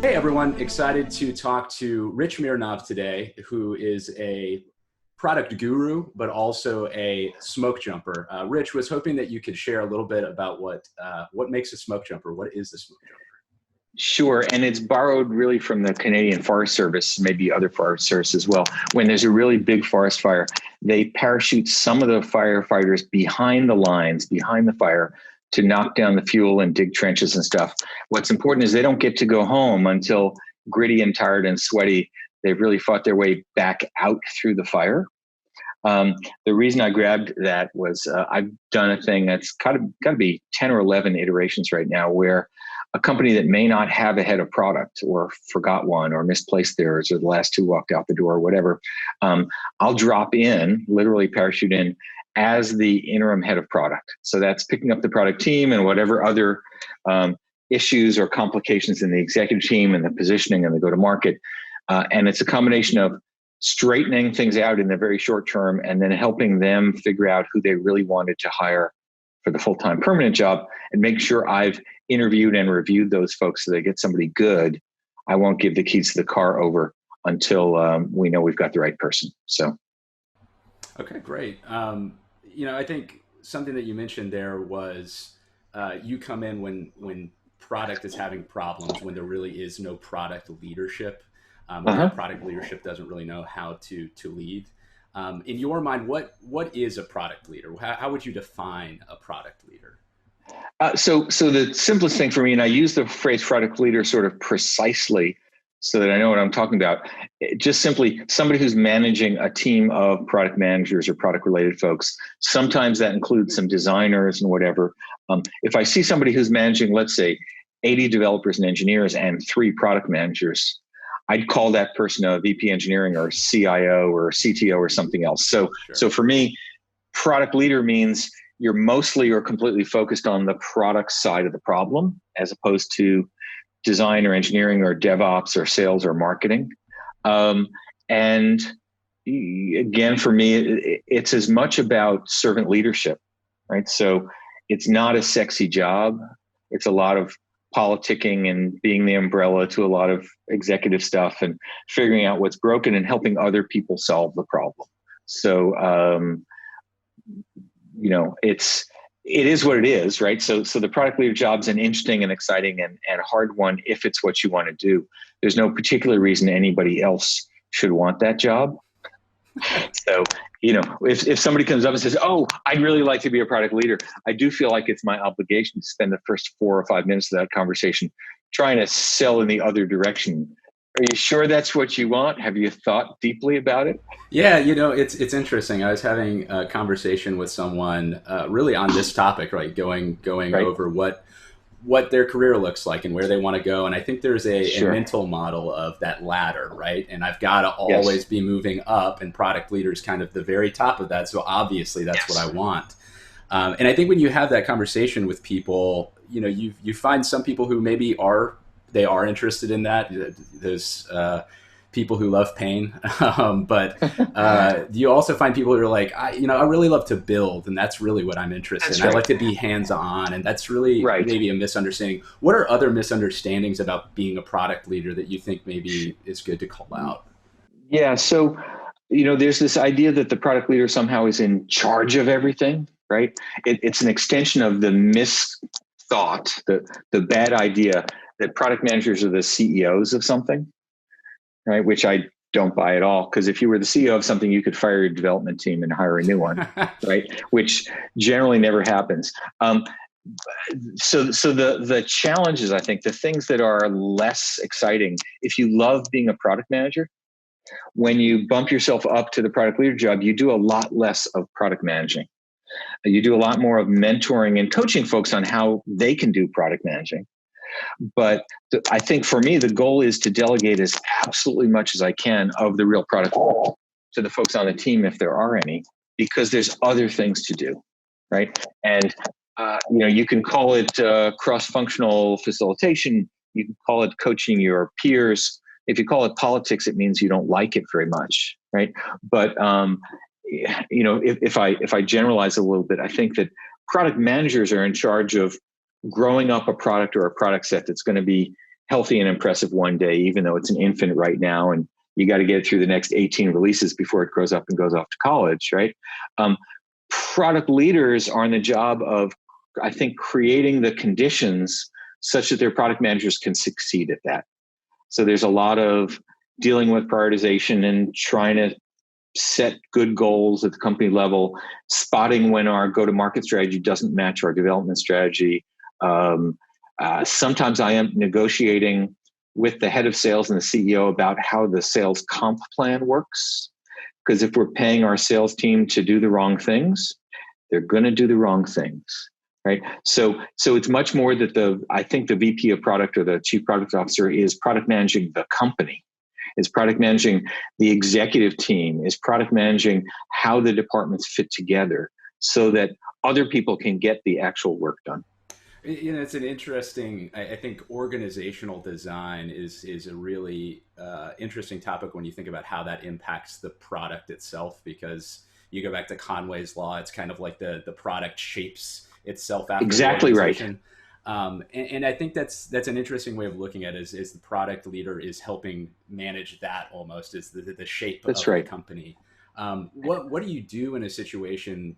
Hey everyone, excited to talk to Rich Mironov today, who is a product guru, but also a smoke jumper. Rich, was hoping that you could share a little bit about what makes a smoke jumper. What is the smoke jumper? Sure, and it's borrowed really from the Canadian Forest Service, maybe other forest service as well. When there's a really big forest fire, they parachute some of the firefighters behind the lines, behind the fire, to knock down the fuel and dig trenches and stuff. What's important is they don't get to go home until gritty and tired and sweaty. They've really fought their way back out through the fire. The reason I grabbed that was I've done a thing that's got to be 10 or 11 iterations right now, where a company that may not have a head of product or forgot one or misplaced theirs or the last two walked out the door or whatever, I'll drop in, literally parachute in, as the interim head of product. So that's picking up the product team and whatever other issues or complications in the executive team and the positioning and the go-to-market. And it's a combination of straightening things out in the very short term and then helping them figure out who they really wanted to hire for the full-time permanent job and make sure I've interviewed and reviewed those folks so they get somebody good. I won't give the keys to the car over until we know we've got the right person. So. Okay, great. I think something that you mentioned there was you come in when product is having problems, when there really is no product leadership, when the product leadership doesn't really know how to lead. In your mind, what is a product leader? How would you define a product leader? So the simplest thing for me, and I use the phrase product leader sort of precisely so that I know what I'm talking about, just simply somebody who's managing a team of product managers or product related folks. Sometimes that includes some designers and whatever. If I see somebody who's managing, let's say, 80 developers and engineers and 3 product managers, I'd call that person a VP engineering or CIO or CTO or something else. So for me, product leader means you're mostly or completely focused on the product side of the problem, as opposed to design or engineering or DevOps or sales or marketing. And again, for me, it's as much about servant leadership, right? So it's not a sexy job. It's a lot of politicking and being the umbrella to a lot of executive stuff and figuring out what's broken and helping other people solve the problem. So, it is what it is, right? So the product leader job's an interesting and exciting and hard one if it's what you want to do. There's no particular reason anybody else should want that job. So, if somebody comes up and says, "Oh, I'd really like to be a product leader," I do feel like it's my obligation to spend the first 4 or 5 minutes of that conversation trying to sell in the other direction. Are you sure that's what you want? Have you thought deeply about it? Yeah, it's interesting. I was having a conversation with someone really on this topic, right? Going right. Over what their career looks like and where they want to go. And I think there's a mental model of that ladder, right? And I've got to always be moving up, and product leader is kind of the very top of that. So obviously that's what I want. And I think when you have that conversation with people, you find some people who maybe are interested in that. There's people who love pain, but you also find people who are like, I really love to build, and that's really what I'm interested in. Right. I like to be hands-on, and that's really maybe a misunderstanding. What are other misunderstandings about being a product leader that you think maybe is good to call out? Yeah, so there's this idea that the product leader somehow is in charge of everything, right? It's an extension of the misthought, the bad idea that product managers are the CEOs of something, right? Which I don't buy at all. Because if you were the CEO of something, you could fire your development team and hire a new one, right? Which generally never happens. So the challenges, I think, the things that are less exciting, if you love being a product manager, when you bump yourself up to the product leader job, you do a lot less of product managing. You do a lot more of mentoring and coaching folks on how they can do product managing. But I think for me, the goal is to delegate as absolutely much as I can of the real product to the folks on the team, if there are any, because there's other things to do, right? And, you can call it cross-functional facilitation. You can call it coaching your peers. If you call it politics, it means you don't like it very much, right? But, if I generalize a little bit, I think that product managers are in charge of growing up a product or a product set that's going to be healthy and impressive one day, even though it's an infant right now, and you got to get it through the next 18 releases before it grows up and goes off to college, right? Product leaders are in the job of, I think, creating the conditions such that their product managers can succeed at that. So there's a lot of dealing with prioritization and trying to set good goals at the company level, spotting when our go-to-market strategy doesn't match our development strategy. Sometimes I am negotiating with the head of sales and the CEO about how the sales comp plan works. Because if we're paying our sales team to do the wrong things, they're going to do the wrong things, right? So it's much more that I think the VP of product or the chief product officer is product managing the company, is product managing the executive team, is product managing how the departments fit together so that other people can get the actual work done. It's an interesting, I think organizational design is a really interesting topic when you think about how that impacts the product itself, because you go back to Conway's law, it's kind of like the product shapes itself after exactly the right. And I think that's an interesting way of looking at it, is the product leader is helping manage that almost, is the shape that's of right. the company. What do you do in a situation,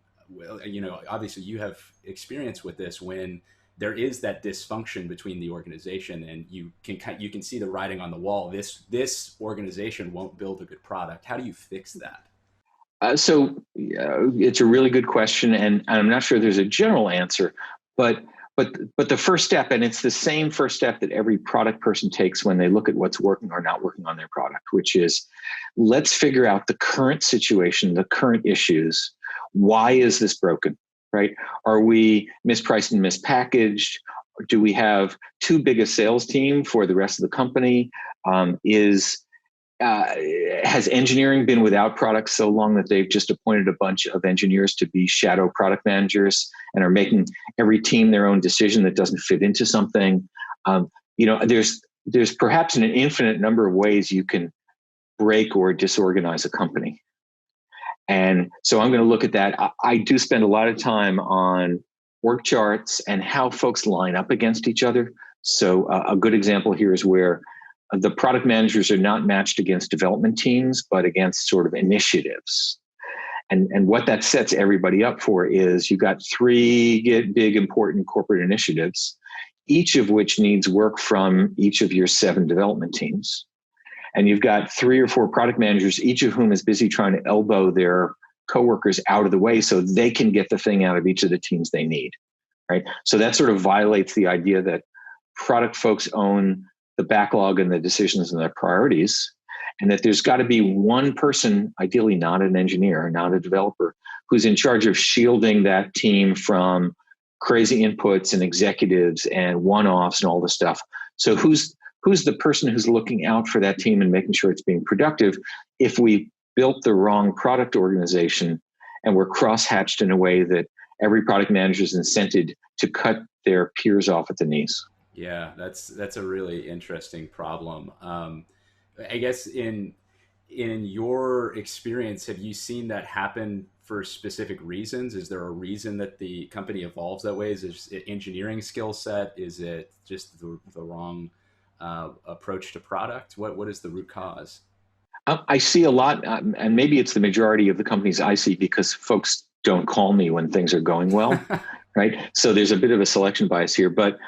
obviously you have experience with this, when there is that dysfunction between the organization and you can see the writing on the wall, this organization won't build a good product. How do you fix that? So it's a really good question, and I'm not sure there's a general answer, but the first step, and it's the same first step that every product person takes when they look at what's working or not working on their product, which is, let's figure out the current situation, the current issues. Why is this broken, right? Are we mispriced and mispackaged? Do we have too big a sales team for the rest of the company? Has engineering been without products so long that they've just appointed a bunch of engineers to be shadow product managers and are making every team their own decision that doesn't fit into something? There's perhaps an infinite number of ways you can break or disorganize a company. And so I'm going to look at that. I do spend a lot of time on org charts and how folks line up against each other. So a good example here is where the product managers are not matched against development teams, but against sort of initiatives. And what that sets everybody up for is you've got 3 big, important corporate initiatives, each of which needs work from each of your 7 development teams. And you've got 3 or 4 product managers, each of whom is busy trying to elbow their coworkers out of the way so they can get the thing out of each of the teams they need, right? So that sort of violates the idea that product folks own the backlog and the decisions and the priorities, and that there's got to be one person, ideally not an engineer, not a developer, who's in charge of shielding that team from crazy inputs and executives and one-offs and all this stuff. So who's the person who's looking out for that team and making sure it's being productive if we built the wrong product organization and we're cross-hatched in a way that every product manager is incented to cut their peers off at the knees? Yeah, that's a really interesting problem. I guess in your experience, have you seen that happen for specific reasons? Is there a reason that the company evolves that way? Is it engineering skill set? Is it just the wrong approach to product? What is the root cause? I see a lot, and maybe it's the majority of the companies I see, because folks don't call me when things are going well, right? So there's a bit of a selection bias here, but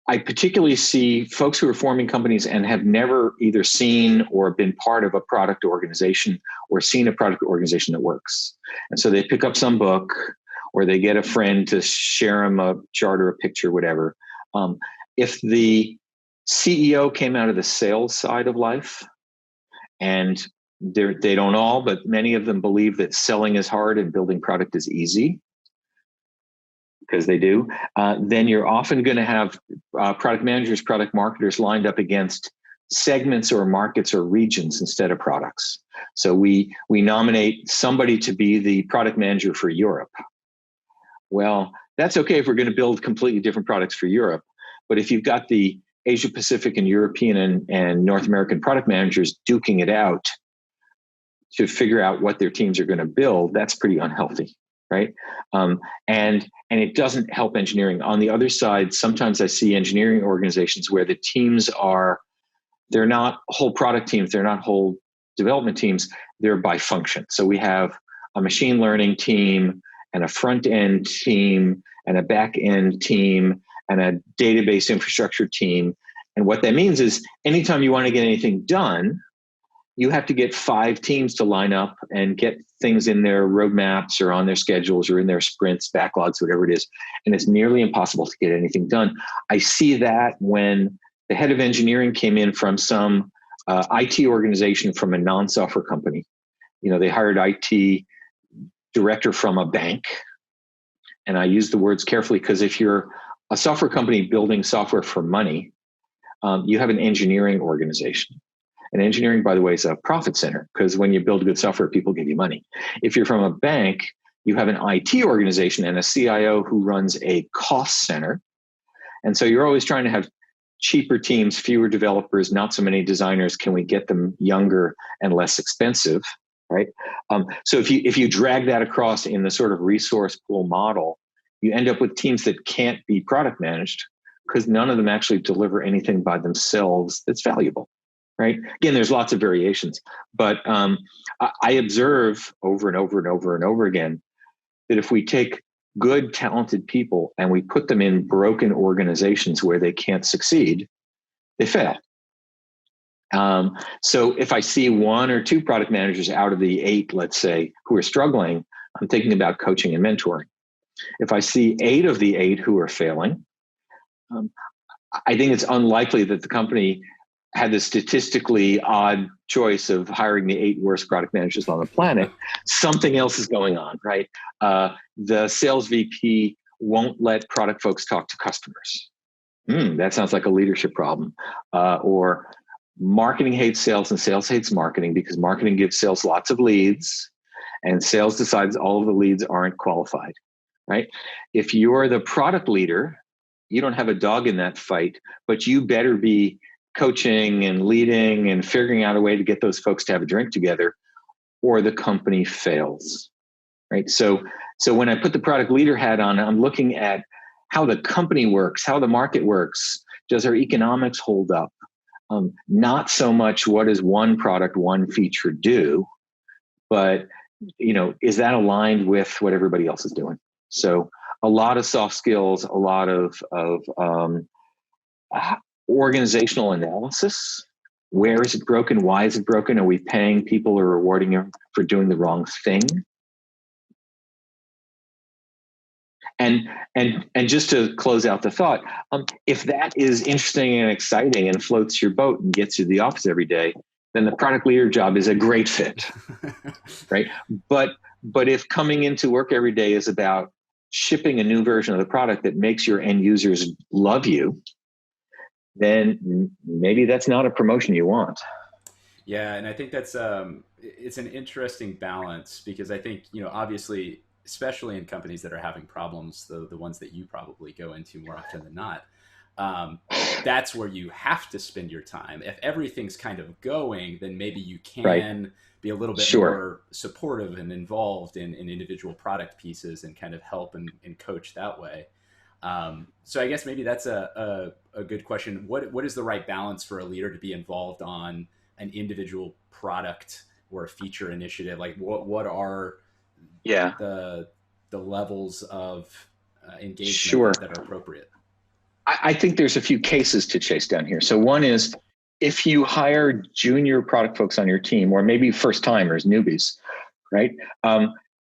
I particularly see folks who are forming companies and have never either seen or been part of a product organization or seen a product organization that works. And so they pick up some book or they get a friend to share them a chart or a picture, whatever. If the CEO came out of the sales side of life, and they don't all, but many of them believe that selling is hard and building product is easy, because they do, then you're often going to have product managers, product marketers lined up against segments or markets or regions instead of products. So we nominate somebody to be the product manager for Europe. Well, that's okay if we're going to build completely different products for Europe. But if you've got the Asia Pacific and European and North American product managers duking it out to figure out what their teams are going to build, that's pretty unhealthy. right? And it doesn't help engineering. On the other side, sometimes I see engineering organizations where the teams they're not whole product teams, they're not whole development teams, they're by function. So we have a machine learning team and a front end team and a back end team and a database infrastructure team. And what that means is anytime you want to get anything done, you have to get 5 teams to line up and get things in their roadmaps or on their schedules or in their sprints, backlogs, whatever it is. And it's nearly impossible to get anything done. I see that when the head of engineering came in from some IT organization from a non-software company. They hired IT director from a bank. And I use the words carefully because if you're a software company building software for money, you have an engineering organization. And engineering, by the way, is a profit center because when you build good software, people give you money. If you're from a bank, you have an IT organization and a CIO who runs a cost center. And so you're always trying to have cheaper teams, fewer developers, not so many designers. Can we get them younger and less expensive, right? So if you drag that across in the sort of resource pool model, you end up with teams that can't be product managed because none of them actually deliver anything by themselves that's valuable. Right. Again, there's lots of variations, but I observe over and over and over and over again that if we take good, talented people and we put them in broken organizations where they can't succeed, they fail. So if I see 1 or 2 product managers out of the 8, let's say, who are struggling, I'm thinking about coaching and mentoring. If I see 8 of the 8 who are failing, I think it's unlikely that the company had the statistically odd choice of hiring the 8 worst product managers on the planet. Something else is going on, right? The sales VP won't let product folks talk to customers. That sounds like a leadership problem. Or marketing hates sales and sales hates marketing because marketing gives sales lots of leads and sales decides all of the leads aren't qualified, right? If you're the product leader, you don't have a dog in that fight, but you better be coaching and leading and figuring out a way to get those folks to have a drink together or the company fails, right? So when I put the product leader hat on, I'm looking at how the company works, how the market works. Does our economics hold up? Not so much what does one product, one feature do, but is that aligned with what everybody else is doing? So a lot of soft skills, a lot of organizational analysis. Where is it broken? Why is it broken? Are we paying people or rewarding them for doing the wrong thing? And just to close out the thought, if that is interesting and exciting and floats your boat and gets you to the office every day, then the product leader job is a great fit, right? But if coming into work every day is about shipping a new version of the product that makes your end users love you, then maybe that's not a promotion you want. Yeah, and I think that's it's an interesting balance because I think obviously, especially in companies that are having problems, the ones that you probably go into more often than not, that's where you have to spend your time. If everything's kind of going, then maybe you can be a little bit more supportive and involved in individual product pieces and kind of help and coach that way. So I guess maybe that's a good question. What is the right balance for a leader to be involved on an individual product or a feature initiative? Like what are the levels of engagement that are appropriate? I think there's a few cases to chase down here. So one is if you hire junior product folks on your team, or maybe first timers, newbies, right?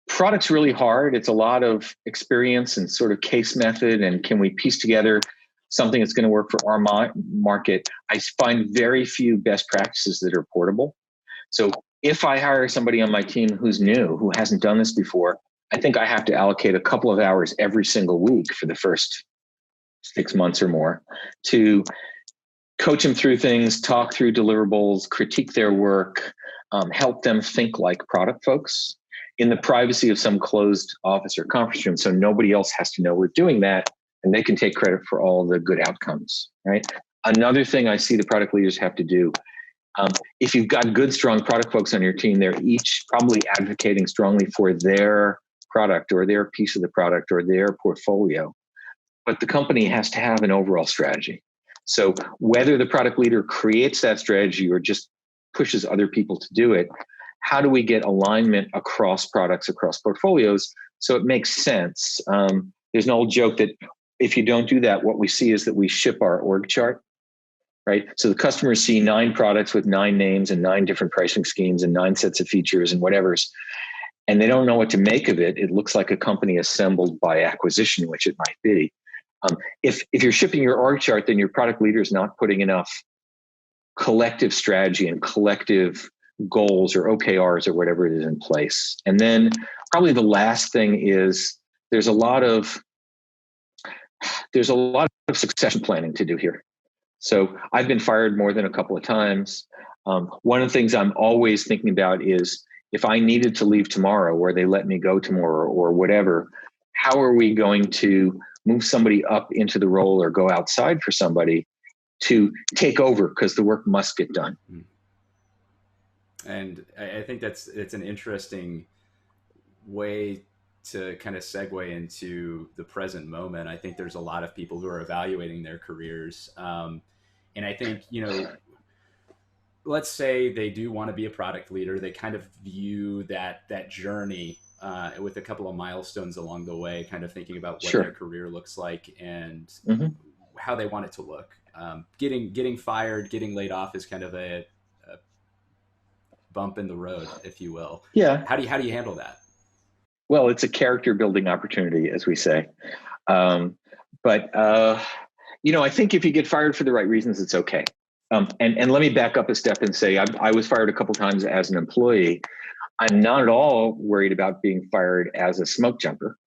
Product's really hard. It's a lot of experience and sort of case method. And can we piece together something that's going to work for our market? I find very few best practices that are portable. So if I hire somebody on my team who's new, who hasn't done this before, I think I have to allocate a couple of hours every single week for the first 6 months or more to coach them through things, talk through deliverables, critique their work, help them think like product folks in the privacy of some closed office or conference room. So nobody else has to know we're doing that and they can take credit for all the good outcomes, right? Another thing I see the product leaders have to do, if you've got good, strong product folks on your team, they're each probably advocating strongly for their product or their piece of the product or their portfolio, but the company has to have an overall strategy. So whether the product leader creates that strategy or just pushes other people to do it, how do we get alignment across products, across portfolios, so it makes sense? There's an old joke that if you don't do that, what we see is that we ship our org chart, right? So the customers see 9 products with 9 names and 9 different pricing schemes and 9 sets of features and whatever's, and they don't know what to make of it. It looks like a company assembled by acquisition, which it might be. If you're shipping your org chart, then your product leader is not putting enough collective strategy and collective goals or OKRs or whatever it is in place. And then probably the last thing is there's a lot of succession planning to do here. So I've been fired more than a couple of times. One of the things I'm always thinking about is if I needed to leave tomorrow or they let me go tomorrow or whatever, how are we going to move somebody up into the role or go outside for somebody to take over because the work must get done. And I think it's an interesting way to kind of segue into the present moment. I think there's a lot of people who are evaluating their careers. And I think, let's say they do want to be a product leader. They kind of view that journey with a couple of milestones along the way, kind of thinking about what their career looks like and how they want it to look. Getting fired, getting laid off is kind of a bump in the road, if you will. Yeah. How do you handle that? Well, it's a character building opportunity, as we say. I think if you get fired for the right reasons, it's okay. And let me back up a step and say I was fired a couple times as an employee. I'm not at all worried about being fired as a smoke jumper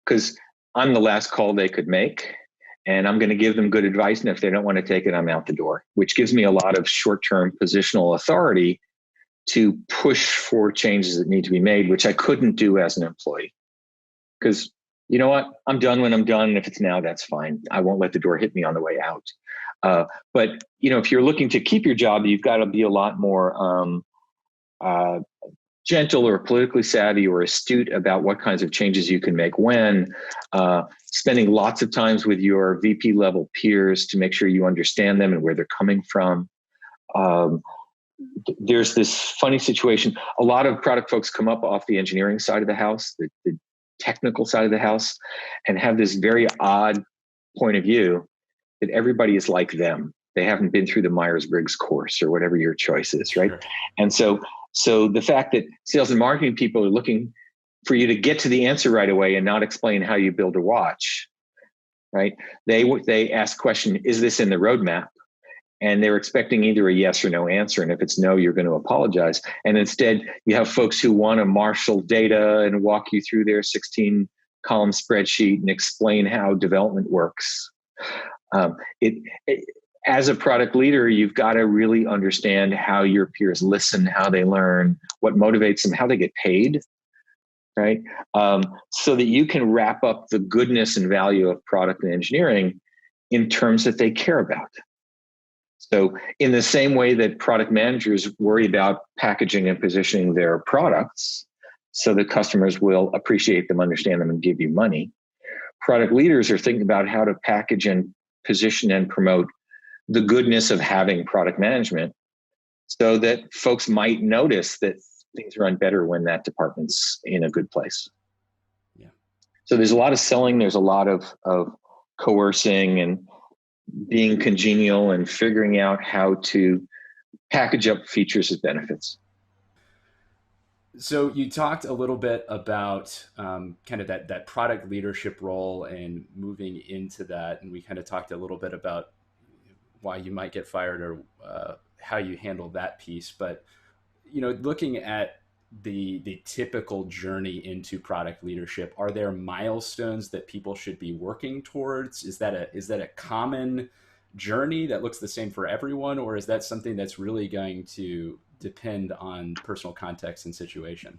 because I'm the last call they could make and I'm going to give them good advice. And if they don't want to take it, I'm out the door, which gives me a lot of short-term positional authority to push for changes that need to be made, which I couldn't do as an employee. Because you know what? I'm done when I'm done. And if it's now, that's fine. I won't let the door hit me on the way out. But if you're looking to keep your job, you've got to be a lot more gentle or politically savvy or astute about what kinds of changes you can make when, spending lots of times with your VP level peers to make sure you understand them and where they're coming from. There's this funny situation. A lot of product folks come up off the engineering side of the house, the technical side of the house, and have this very odd point of view that everybody is like them. They haven't been through the Myers-Briggs course or whatever your choice is, right? Sure. And so the fact that sales and marketing people are looking for you to get to the answer right away and not explain how you build a watch, right? They ask question, is this in the roadmap? And they're expecting either a yes or no answer. And if it's no, you're going to apologize. And instead, you have folks who want to marshal data and walk you through their 16-column spreadsheet and explain how development works. As a product leader, you've got to really understand how your peers listen, how they learn, what motivates them, how they get paid, right? So that you can wrap up the goodness and value of product and engineering in terms that they care about. So in the same way that product managers worry about packaging and positioning their products so that customers will appreciate them, understand them, and give you money, product leaders are thinking about how to package and position and promote the goodness of having product management so that folks might notice that things run better when that department's in a good place. Yeah. So there's a lot of selling, there's a lot of coercing and being congenial and figuring out how to package up features as benefits. So you talked a little bit about kind of that product leadership role and moving into that. And we kind of talked a little bit about why you might get fired or how you handle that piece. But, looking at the typical journey into product leadership, are there milestones that people should be working towards? Is that a common journey that looks the same for everyone, or is that something that's really going to depend on personal context and situation?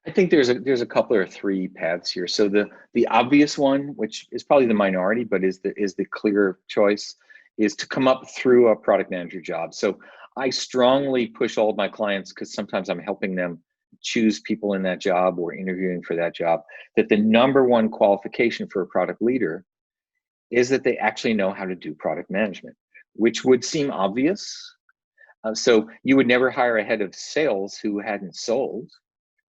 I think there's a couple or three paths here. So the obvious one, which is probably the minority, but is the clear choice, is to come up through a product manager job. So I strongly push all of my clients, because sometimes I'm helping them choose people in that job or interviewing for that job, that the number one qualification for a product leader is that they actually know how to do product management, which would seem obvious. So you would never hire a head of sales who hadn't sold.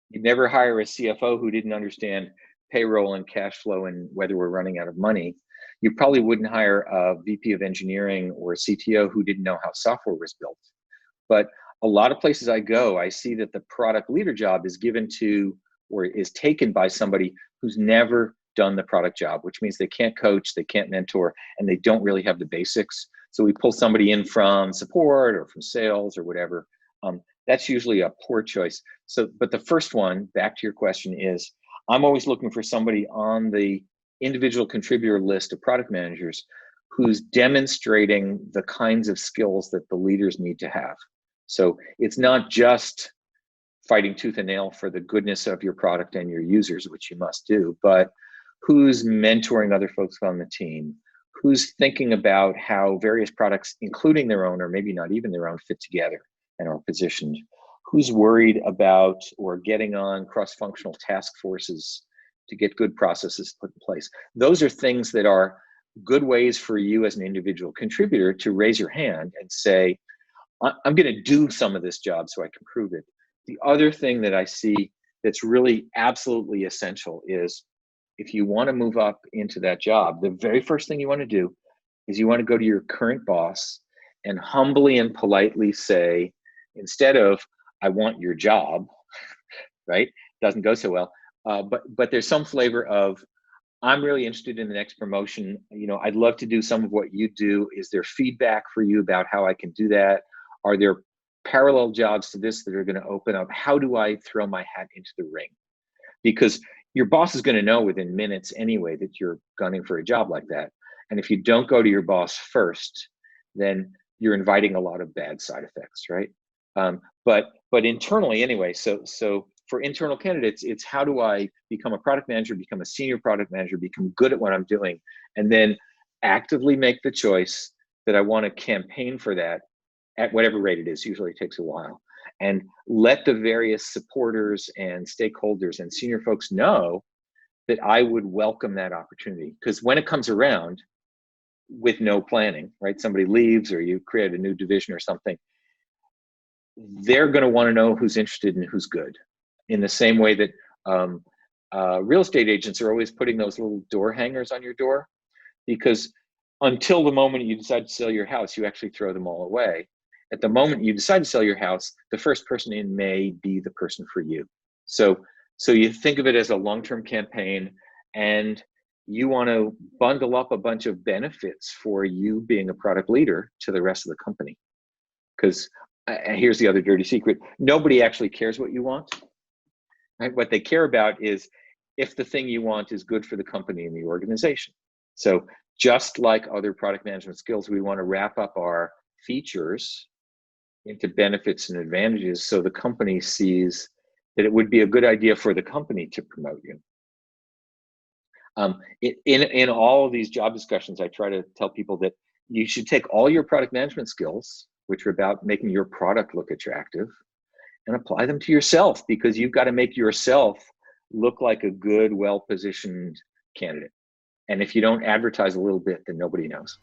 You'd never hire a CFO who didn't understand payroll and cash flow and whether we're running out of money. You probably wouldn't hire a VP of engineering or a CTO who didn't know how software was built. But a lot of places I go, I see that the product leader job is given to or is taken by somebody who's never done the product job, which means they can't coach, they can't mentor, and they don't really have the basics. So we pull somebody in from support or from sales or whatever. That's usually a poor choice. So, but the first one, back to your question, is I'm always looking for somebody on the individual contributor list of product managers who's demonstrating the kinds of skills that the leaders need to have. So it's not just fighting tooth and nail for the goodness of your product and your users, which you must do, but who's mentoring other folks on the team, who's thinking about how various products, including their own or maybe not even their own, fit together and are positioned, who's worried about or getting on cross-functional task forces to get good processes put in place. Those are things that are good ways for you as an individual contributor to raise your hand and say, I'm going to do some of this job so I can prove it. The other thing that I see that's really absolutely essential is if you want to move up into that job, the very first thing you want to do is you want to go to your current boss and humbly and politely say, instead of, I want your job, right? Doesn't go so well. But there's some flavor of, I'm really interested in the next promotion. You know, I'd love to do some of what you do. Is there feedback for you about how I can do that? Are there parallel jobs to this that are going to open up? How do I throw my hat into the ring? Because your boss is going to know within minutes anyway that you're gunning for a job like that. And if you don't go to your boss first, then you're inviting a lot of bad side effects, right? But internally anyway, so for internal candidates, it's how do I become a product manager, become a senior product manager, become good at what I'm doing, and then actively make the choice that I want to campaign for that at whatever rate it is. Usually it takes a while. And let the various supporters and stakeholders and senior folks know that I would welcome that opportunity. Because when it comes around with no planning, right? Somebody leaves or you create a new division or something, they're going to want to know who's interested and who's good. In the same way that real estate agents are always putting those little door hangers on your door, because until the moment you decide to sell your house, you actually throw them all away. At the moment you decide to sell your house, the first person in may be the person for you. So you think of it as a long-term campaign, and you want to bundle up a bunch of benefits for you being a product leader to the rest of the company. Because here's the other dirty secret: nobody actually cares what you want. Right? What they care about is if the thing you want is good for the company and the organization. So just like other product management skills, we want to wrap up our features into benefits and advantages so the company sees that it would be a good idea for the company to promote you. In all of these job discussions, I try to tell people that you should take all your product management skills, which are about making your product look attractive, and apply them to yourself, because you've got to make yourself look like a good, well-positioned candidate. And if you don't advertise a little bit, then nobody knows.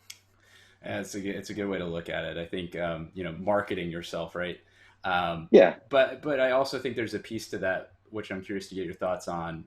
It's a good way to look at it. I think marketing yourself, right? Yeah. But I also think there's a piece to that which I'm curious to get your thoughts on,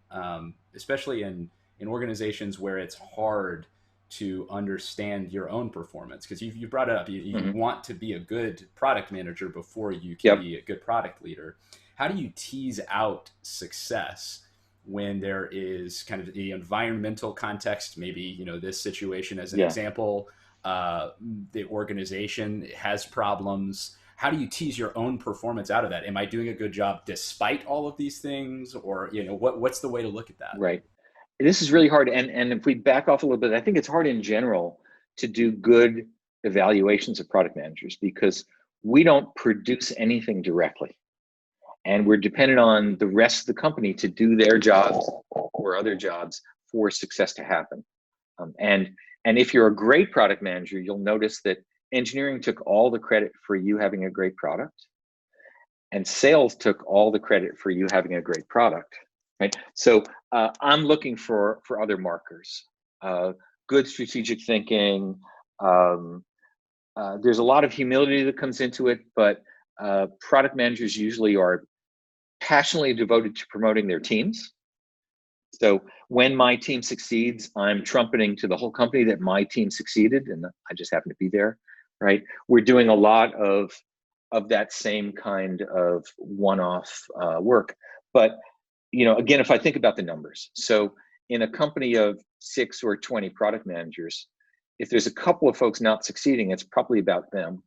especially in organizations where it's hard to understand your own performance, because you brought it up. You want to be a good product manager before you can be a good product leader. How do you tease out success when there is kind of the environmental context? Maybe this situation as an example. The organization has problems. How do you tease your own performance out of that? Am I doing a good job despite all of these things? Or, what's the way to look at that? Right. This is really hard. And if we back off a little bit, I think it's hard in general to do good evaluations of product managers, because we don't produce anything directly. And we're dependent on the rest of the company to do their jobs or other jobs for success to happen. And if you're a great product manager, you'll notice that engineering took all the credit for you having a great product. and sales took all the credit for you having a great product, right? So I'm looking for other markers. Good strategic thinking. There's a lot of humility that comes into it, but product managers usually are passionately devoted to promoting their teams. So when my team succeeds, I'm trumpeting to the whole company that my team succeeded, and I just happen to be there, right? We're doing a lot of that same kind of one-off work. But again, if I think about the numbers, so in a company of 6 or 20 product managers, if there's a couple of folks not succeeding, it's probably about them.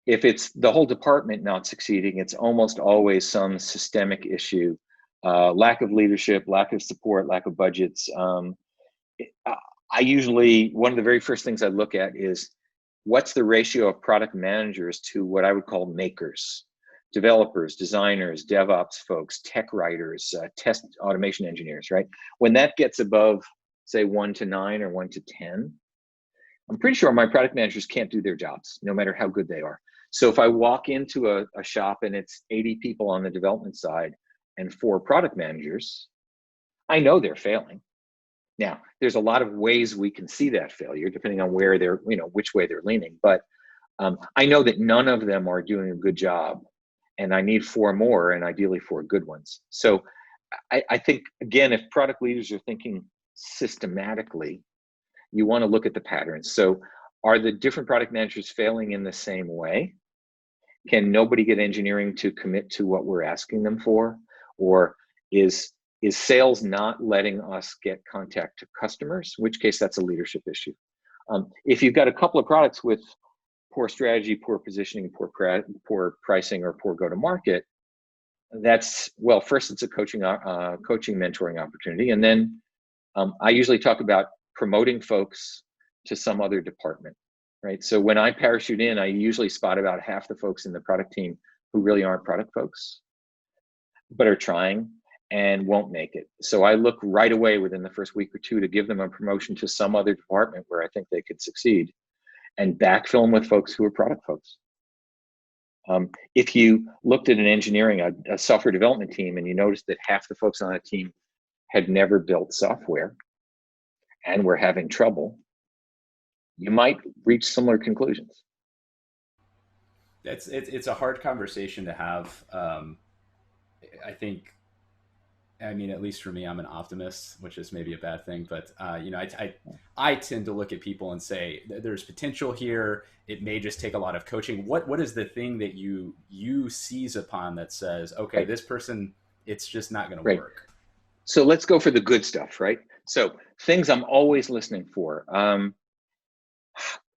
If it's the whole department not succeeding, it's almost always some systemic issue, lack of leadership, lack of support, lack of budgets. I usually, one of the very first things I look at is what's the ratio of product managers to what I would call makers, developers, designers, DevOps folks, tech writers, test automation engineers, right? When that gets above, say, 1 to 9 or 1 to 10, I'm pretty sure my product managers can't do their jobs, no matter how good they are. So if I walk into a shop and it's 80 people on the development side and 4 product managers, I know they're failing. Now, there's a lot of ways we can see that failure, depending on where they're, which way they're leaning. But I know that none of them are doing a good job, and I need 4 more, and ideally 4 good ones. So I think, again, if product leaders are thinking systematically, you want to look at the patterns. So are the different product managers failing in the same way? Can nobody get engineering to commit to what we're asking them for? Or is sales not letting us get contact to customers, in which case that's a leadership issue. If you've got a couple of products with poor strategy, poor positioning, poor pricing, or poor go-to-market, that's, well, first it's a coaching mentoring opportunity. And then I usually talk about promoting folks to some other department, right? So when I parachute in, I usually spot about half the folks in the product team who really aren't product folks, but are trying and won't make it. So I look right away within the first week or 2 to give them a promotion to some other department where I think they could succeed, and backfill them with folks who are product folks. If you looked at an engineering, a software development team, and you noticed that half the folks on a team had never built software and were having trouble, you might reach similar conclusions. It's a hard conversation to have. I think, I mean, at least for me, I'm an optimist, which is maybe a bad thing, but I tend to look at people and say there's potential here. It may just take a lot of coaching. What is the thing that you seize upon that says, okay, right, this person, it's just not going to work? So let's go for the good stuff, right? So things I'm always listening for.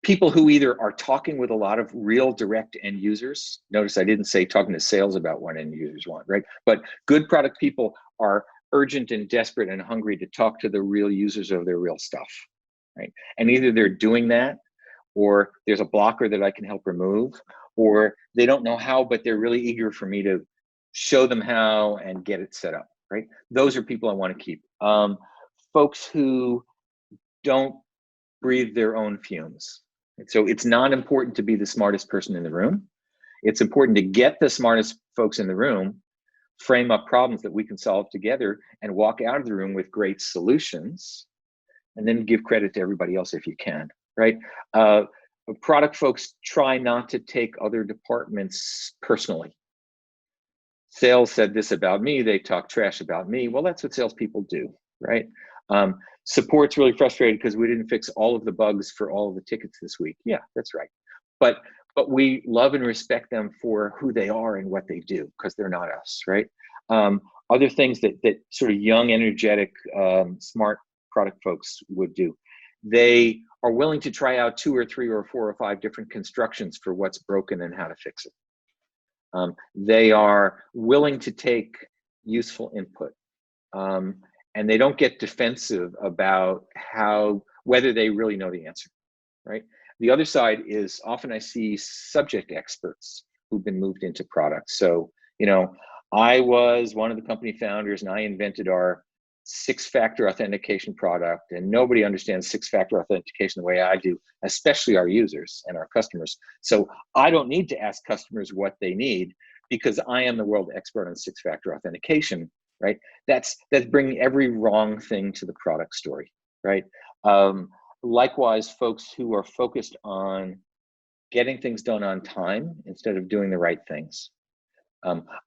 People who either are talking with a lot of real direct end users. Notice I didn't say talking to sales about what end users want, right? But good product people are urgent and desperate and hungry to talk to the real users of their real stuff, right? And either they're doing that, or there's a blocker that I can help remove, or they don't know how, but they're really eager for me to show them how and get it set up, right? Those are people I want to keep. Folks who don't breathe their own fumes. So it's not important to be the smartest person in the room. It's important to get the smartest folks in the room, frame up problems that we can solve together, and walk out of the room with great solutions, and then give credit to everybody else if you can, right? Product folks try not to take other departments personally. Sales said this about me, they talk trash about me. Well, that's what salespeople do, right? Support's really frustrated because we didn't fix all of the bugs for all of the tickets this week. Yeah, that's right. But we love and respect them for who they are and what they do, because they're not us, right? Other things that sort of young, energetic, smart product folks would do. They are willing to try out 2 or 3 or 4 or 5 different constructions for what's broken and how to fix it. They are willing to take useful input. And they don't get defensive about whether they really know the answer, right? The other side is often I see subject experts who've been moved into products. So, I was one of the company founders and I invented our 6-factor authentication product, and nobody understands 6-factor authentication the way I do, especially our users and our customers. So I don't need to ask customers what they need. because I am the world expert on six-factor authentication, right? That's bringing every wrong thing to the product story, right? Likewise, folks who are focused on getting things done on time instead of doing the right things.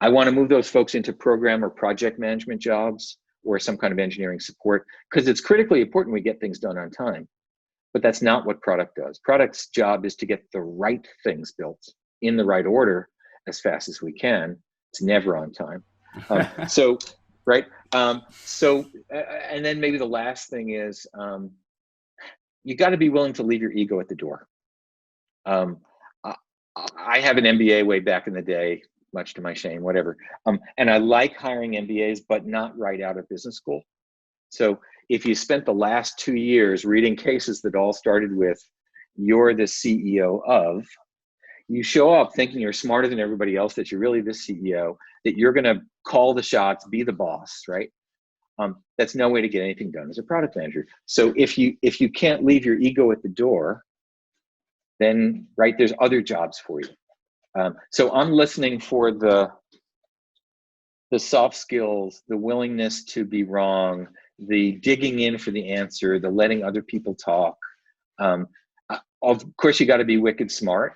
I want to move those folks into program or project management jobs or some kind of engineering support, because it's critically important we get things done on time. But that's not what product does. Product's job is to get the right things built in the right order as fast as we can. It's never on time. Right. And then maybe the last thing is, you got to be willing to leave your ego at the door. I have an MBA way back in the day, much to my shame, whatever. And I like hiring MBAs, but not right out of business school. So if you spent the last 2 years reading cases that all started with, you're the CEO of, you show up thinking you're smarter than everybody else, that you're really the CEO, that you're going to call the shots, be the boss, right? That's no way to get anything done as a product manager. So if you can't leave your ego at the door, then, right, there's other jobs for you. So I'm listening for the soft skills, the willingness to be wrong, the digging in for the answer, the letting other people talk. Of course, you got to be wicked smart,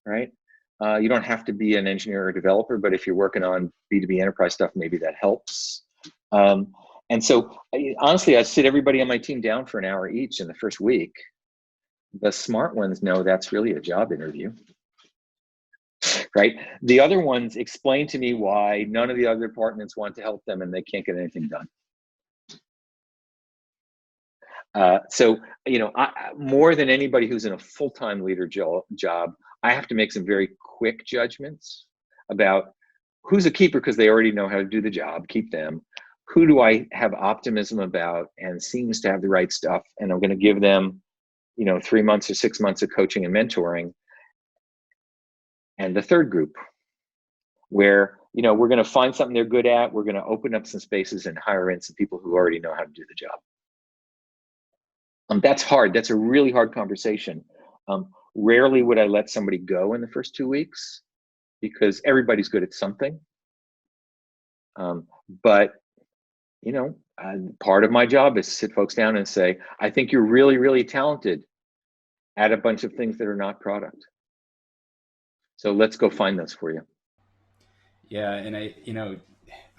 right? You don't have to be an engineer or developer, but if you're working on B2B enterprise stuff, maybe that helps. And so, honestly, I sit everybody on my team down for an hour each in the first week. The smart ones know that's really a job interview, right? The other ones explain to me why none of the other departments want to help them and they can't get anything done. So, more than anybody who's in a full-time leader job, I have to make some very quick judgments about who's a keeper because they already know how to do the job, keep them. Who do I have optimism about and seems to have the right stuff, and I'm going to give them 3 months or 6 months of coaching and mentoring. And the third group, where we're going to find something they're good at, we're going to open up some spaces and hire in some people who already know how to do the job. That's hard. That's a really hard conversation. Rarely would I let somebody go in the first 2 weeks because everybody's good at something. But part of my job is to sit folks down and say, I think you're really, really talented at a bunch of things that are not product. So let's go find those for you. Yeah. And I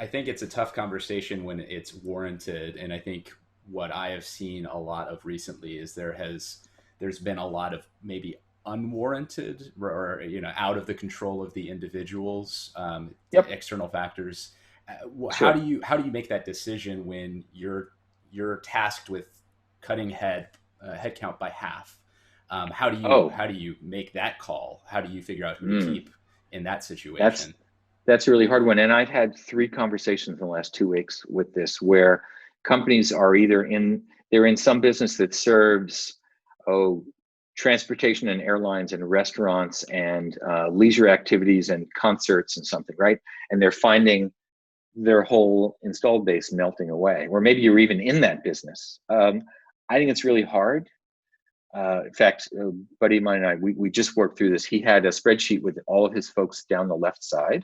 think it's a tough conversation when it's warranted. And I think what I have seen a lot of recently is there's been a lot of maybe unwarranted or out of the control of the individuals, external factors. How do you make that decision when you're tasked with cutting headcount by half? How do you make that call? How do you figure out who to keep in that situation? That's a really hard one. And I've had 3 conversations in the last 2 weeks with this, where companies are either they're in some business that serves transportation and airlines and restaurants and leisure activities and concerts and something, right? And they're finding their whole installed base melting away. Or maybe you're even in that business. I think it's really hard. In fact, a buddy of mine and I, we just worked through this. He had a spreadsheet with all of his folks down the left side,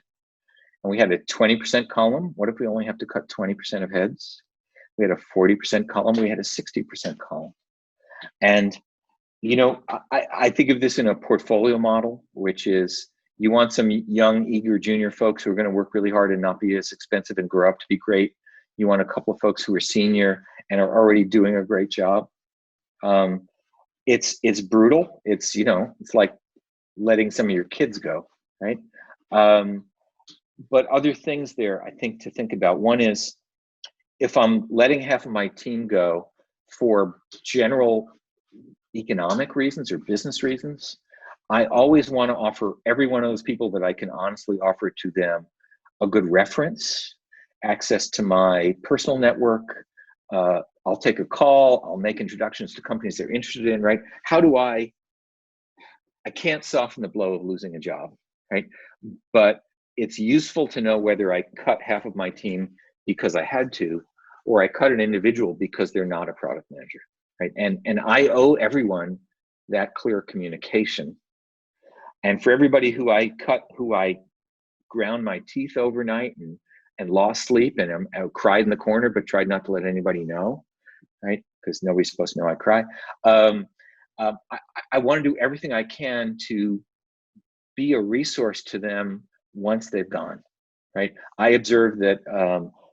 and we had a 20% column. What if we only have to cut 20% of heads? We had a 40% column. We had a 60% column. And, I think of this in a portfolio model, which is you want some young, eager junior folks who are going to work really hard and not be as expensive and grow up to be great. You want a couple of folks who are senior and are already doing a great job. It's brutal. It's like letting some of your kids go, right? But other things there, I think, to think about. One is, if I'm letting half of my team go for general economic reasons or business reasons, I always want to offer every one of those people that I can honestly offer to them a good reference, access to my personal network. I'll take a call. I'll make introductions to companies they're interested in, right? How do I can't soften the blow of losing a job, right? But it's useful to know whether I cut half of my team because I had to, or I cut an individual because they're not a product manager, right? And I owe everyone that clear communication. And for everybody who I cut, who I ground my teeth overnight and lost sleep, and I cried in the corner, but tried not to let anybody know, right? Because nobody's supposed to know I cry. I want to do everything I can to be a resource to them once they've gone, right? I observe that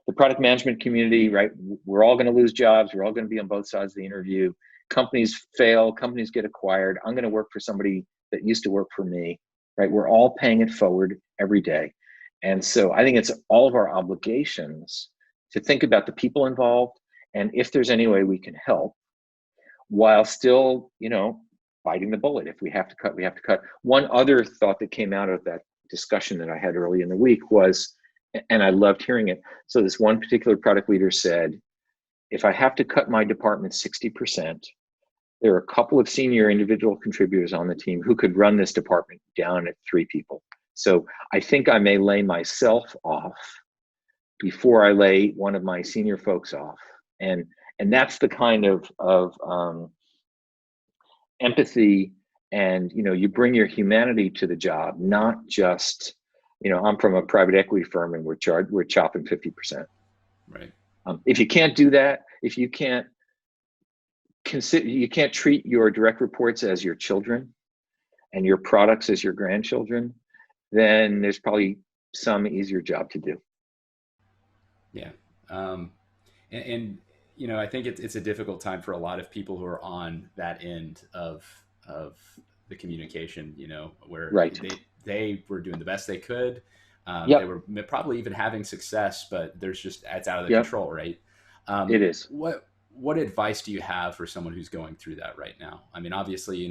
the product management community, right? We're all going to lose jobs. We're all going to be on both sides of the interview. Companies fail. Companies get acquired. I'm going to work for somebody that used to work for me, right? We're all paying it forward every day. And so I think it's all of our obligations to think about the people involved, and if there's any way we can help, while still, biting the bullet. If we have to cut, we have to cut. One other thought that came out of that discussion that I had early in the week was, and I loved hearing it. So this one particular product leader said, if I have to cut my department 60%, there are a couple of senior individual contributors on the team who could run this department down at 3 people. So I think I may lay myself off before I lay one of my senior folks off. And that's the kind of empathy, and you bring your humanity to the job, not just, I'm from a private equity firm and we're chopping 50%. Right. If you can't do that, if you can't treat your direct reports as your children and your products as your grandchildren, then there's probably some easier job to do. Yeah. And I think it's a difficult time for a lot of people who are on that end of the communication, where right. they were doing the best they could. Yep. They were probably even having success, but it's out of the Yep. control, right? It is. What advice do you have for someone who's going through that right now? I mean, obviously,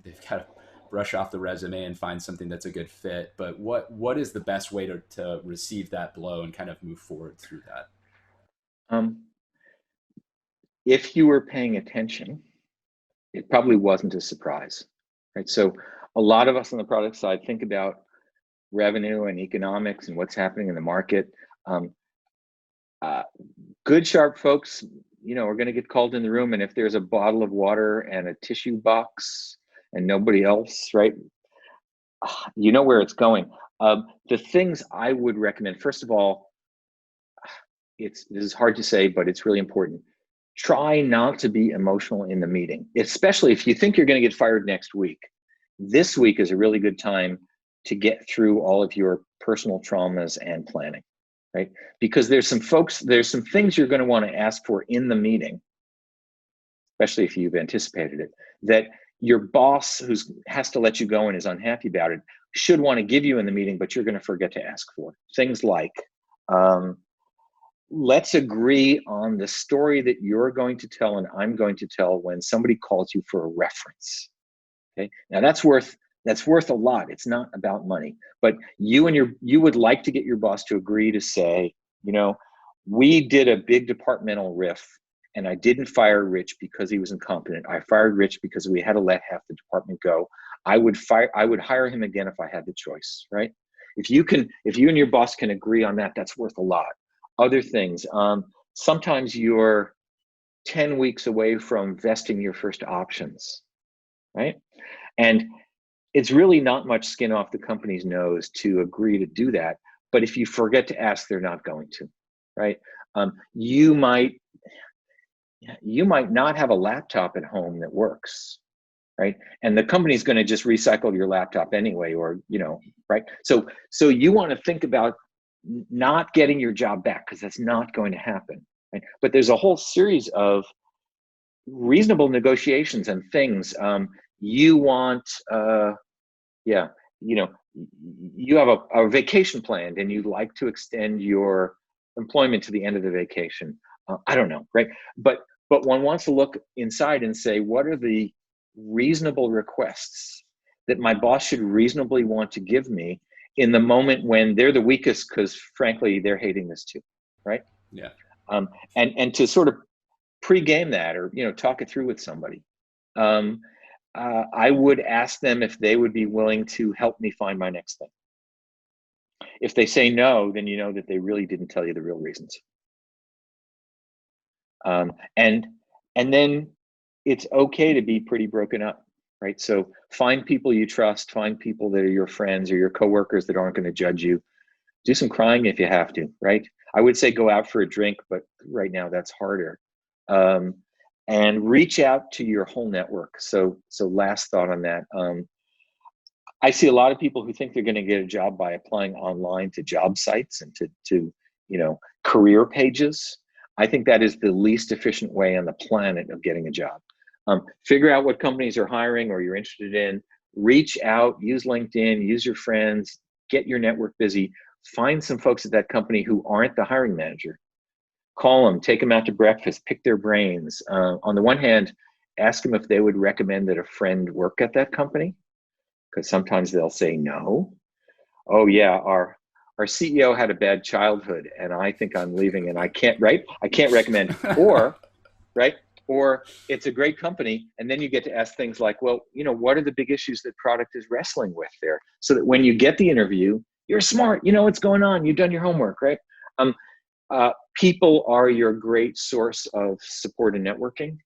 they've got to brush off the resume and find something that's a good fit, but what is the best way to receive that blow and kind of move forward through that? If you were paying attention, it probably wasn't a surprise, right? So a lot of us on the product side think about revenue and economics and what's happening in the market. Good, sharp folks, are going to get called in the room, and if there's a bottle of water and a tissue box and nobody else, right, where it's going. The things I would recommend, first of all, this is hard to say, but it's really important. Try not to be emotional in the meeting, especially if you think you're going to get fired next week. This week is a really good time to get through all of your personal traumas and planning, right? Because there's some things you're going to want to ask for in the meeting, especially if you've anticipated it, that your boss who has to let you go and is unhappy about it should want to give you in the meeting, but you're going to forget to ask for. Things like, let's agree on the story that you're going to tell and I'm going to tell when somebody calls you for a reference. Okay. Now that's worth a lot. It's not about money, but you would like to get your boss to agree to say, we did a big departmental riff and I didn't fire Rich because he was incompetent. I fired Rich because we had to let half the department go. I would hire him again if I had the choice, right? If you and your boss can agree on that, that's worth a lot. Other things, sometimes you're 10 weeks away from vesting your first options, right? And it's really not much skin off the company's nose to agree to do that. But if you forget to ask, they're not going to, right? You might not have a laptop at home that works, right? And the company's going to just recycle your laptop anyway, or, right? So you want to think about not getting your job back, because that's not going to happen, right? But there's a whole series of reasonable negotiations and things. You want, you have a vacation planned and you'd like to extend your employment to the end of the vacation. I don't know, right? But one wants to look inside and say, what are the reasonable requests that my boss should reasonably want to give me in the moment when they're the weakest, because frankly, they're hating this too, right? Yeah. And to sort of pre-game that, or, talk it through with somebody. I would ask them if they would be willing to help me find my next thing. If they say no, then you know that they really didn't tell you the real reasons. And then it's okay to be pretty broken up. right? So find people you trust, find people that are your friends or your coworkers that aren't going to judge you. Do some crying if you have to, right? I would say go out for a drink, but right now that's harder. And reach out to your whole network. So last thought on that. I see a lot of people who think they're going to get a job by applying online to job sites and to career pages. I think that is the least efficient way on the planet of getting a job. Figure out what companies are hiring or you're interested in. Reach out, use LinkedIn, use your friends, get your network busy. Find some folks at that company who aren't the hiring manager. Call them, take them out to breakfast, pick their brains. On the one hand, ask them if they would recommend that a friend work at that company, because sometimes they'll say no. Oh yeah, our CEO had a bad childhood and I think I'm leaving and I can't, right? I can't recommend. Or, right? Or it's a great company. And then you get to ask things like, well, what are the big issues that product is wrestling with there? So that when you get the interview, you're smart, you know what's going on, you've done your homework, right? People are your great source of support and networking.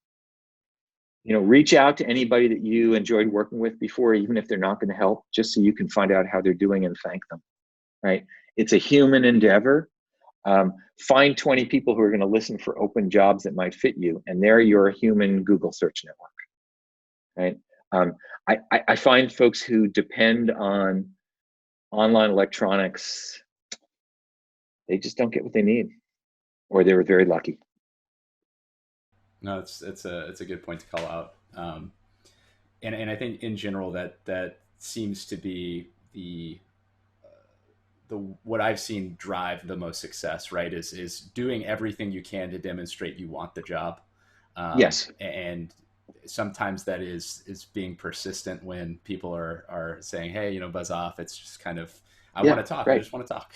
Reach out to anybody that you enjoyed working with before, even if they're not going to help, just so you can find out how they're doing and thank them, right? It's a human endeavor. Find 20 people who are going to listen for open jobs that might fit you, and they're your human Google search network, right? I find folks who depend on online electronics, they just don't get what they need, or they were very lucky. No, it's a good point to call out, and I think in general that seems to be the what I've seen drive the most success, right? Is doing everything you can to demonstrate you want the job. Yes, and sometimes that is being persistent when people are saying, hey, buzz off. It's just kind of, I want to talk. Right. I just want to talk.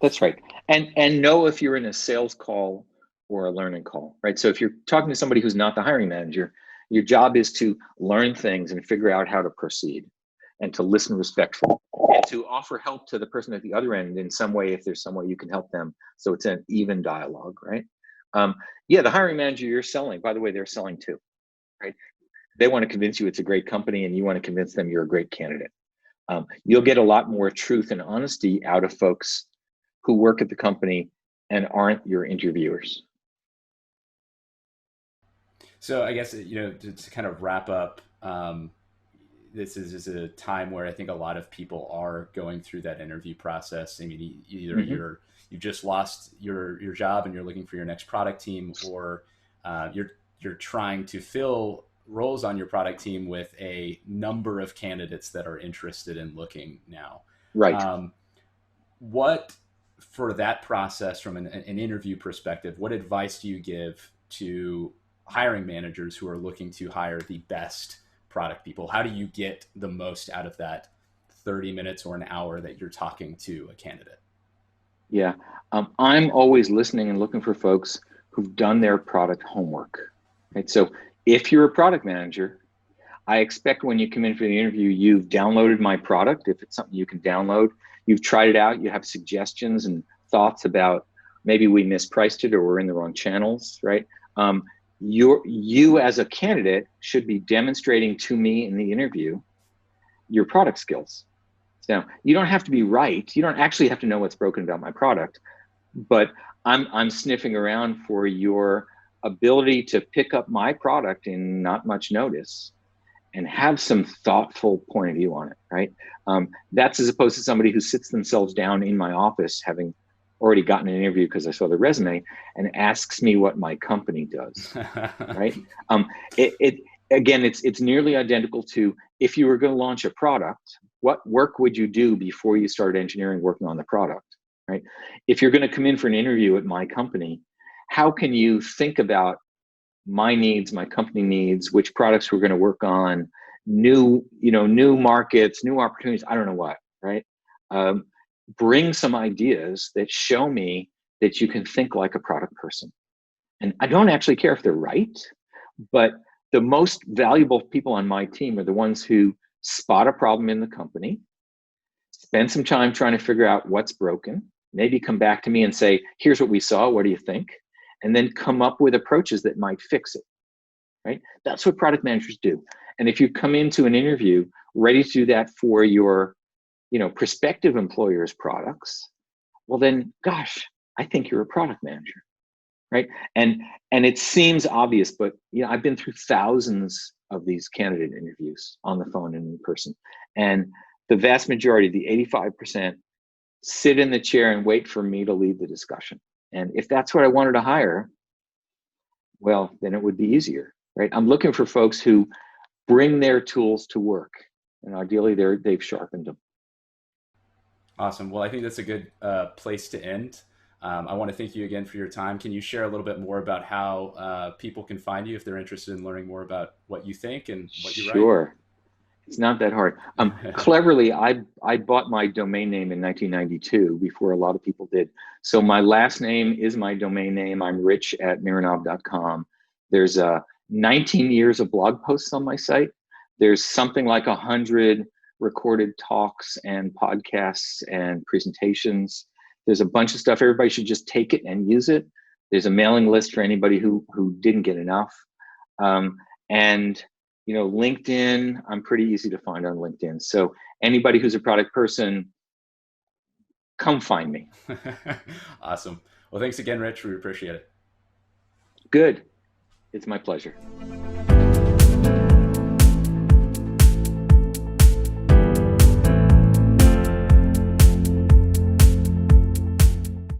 That's right. And know if you're in a sales call or a learning call, right? So if you're talking to somebody who's not the hiring manager, your job is to learn things and figure out how to proceed and to listen respectfully and to offer help to the person at the other end in some way if there's some way you can help them. So it's an even dialogue, right? Yeah, the hiring manager you're selling, by the way, they're selling too, right? They want to convince you it's a great company and you want to convince them you're a great candidate. You'll get a lot more truth and honesty out of folks who work at the company and aren't your interviewers. So I guess, to kind of wrap up, this is a time where I think a lot of people are going through that interview process. I mean, either you just lost your job and you're looking for your next product team, or you're trying to fill roles on your product team with a number of candidates that are interested in looking now. Right. What, for that process from an interview perspective, what advice do you give to hiring managers who are looking to hire the best product people? How do you get the most out of that 30 minutes or an hour that you're talking to a candidate? Yeah, I'm always listening and looking for folks who've done their product homework, right? So if you're a product manager, I expect when you come in for the interview, you've downloaded my product. If it's something you can download, you've tried it out, you have suggestions and thoughts about maybe we mispriced it or we're in the wrong channels, right? You as a candidate should be demonstrating to me in the interview your product skills. Now, you don't have to be right. You don't actually have to know what's broken about my product, but I'm sniffing around for your ability to pick up my product in not much notice and have some thoughtful point of view on it, right? That's as opposed to somebody who sits themselves down in my office, having already gotten an interview because I saw the resume, and asks me what my company does, right? Again, it's nearly identical to if you were going to launch a product, what work would you do before you started engineering working on the product, right? If you're going to come in for an interview at my company, how can you think about my needs, my company needs, which products we're going to work on, new markets, new opportunities, I don't know what, right? Bring some ideas that show me that you can think like a product person. And I don't actually care if they're right, but the most valuable people on my team are the ones who spot a problem in the company, spend some time trying to figure out what's broken, maybe come back to me and say, here's what we saw, what do you think? And then come up with approaches that might fix it, right? That's what product managers do. And if you come into an interview ready to do that for your, prospective employer's products, well then, gosh, I think you're a product manager, right? And it seems obvious, but I've been through thousands of these candidate interviews on the phone and in person, and the vast majority, the 85%, sit in the chair and wait for me to lead the discussion. And if that's what I wanted to hire, well, then it would be easier, right? I'm looking for folks who bring their tools to work, and ideally they've sharpened them. Awesome. Well, I think that's a good place to end. I want to thank you again for your time. Can you share a little bit more about how people can find you if they're interested in learning more about what you think and what you write? Sure. It's not that hard. Cleverly, I bought my domain name in 1992 before a lot of people did. So my last name is my domain name. I'm rich@mironov.com. There's 19 years of blog posts on my site. There's something like 100 recorded talks and podcasts and presentations. There's a bunch of stuff. Everybody should just take it and use it. There's a mailing list for anybody who didn't get enough. And LinkedIn, I'm pretty easy to find on LinkedIn. So anybody who's a product person, come find me. Awesome. Well, thanks again, Rich. We appreciate it. Good. It's my pleasure.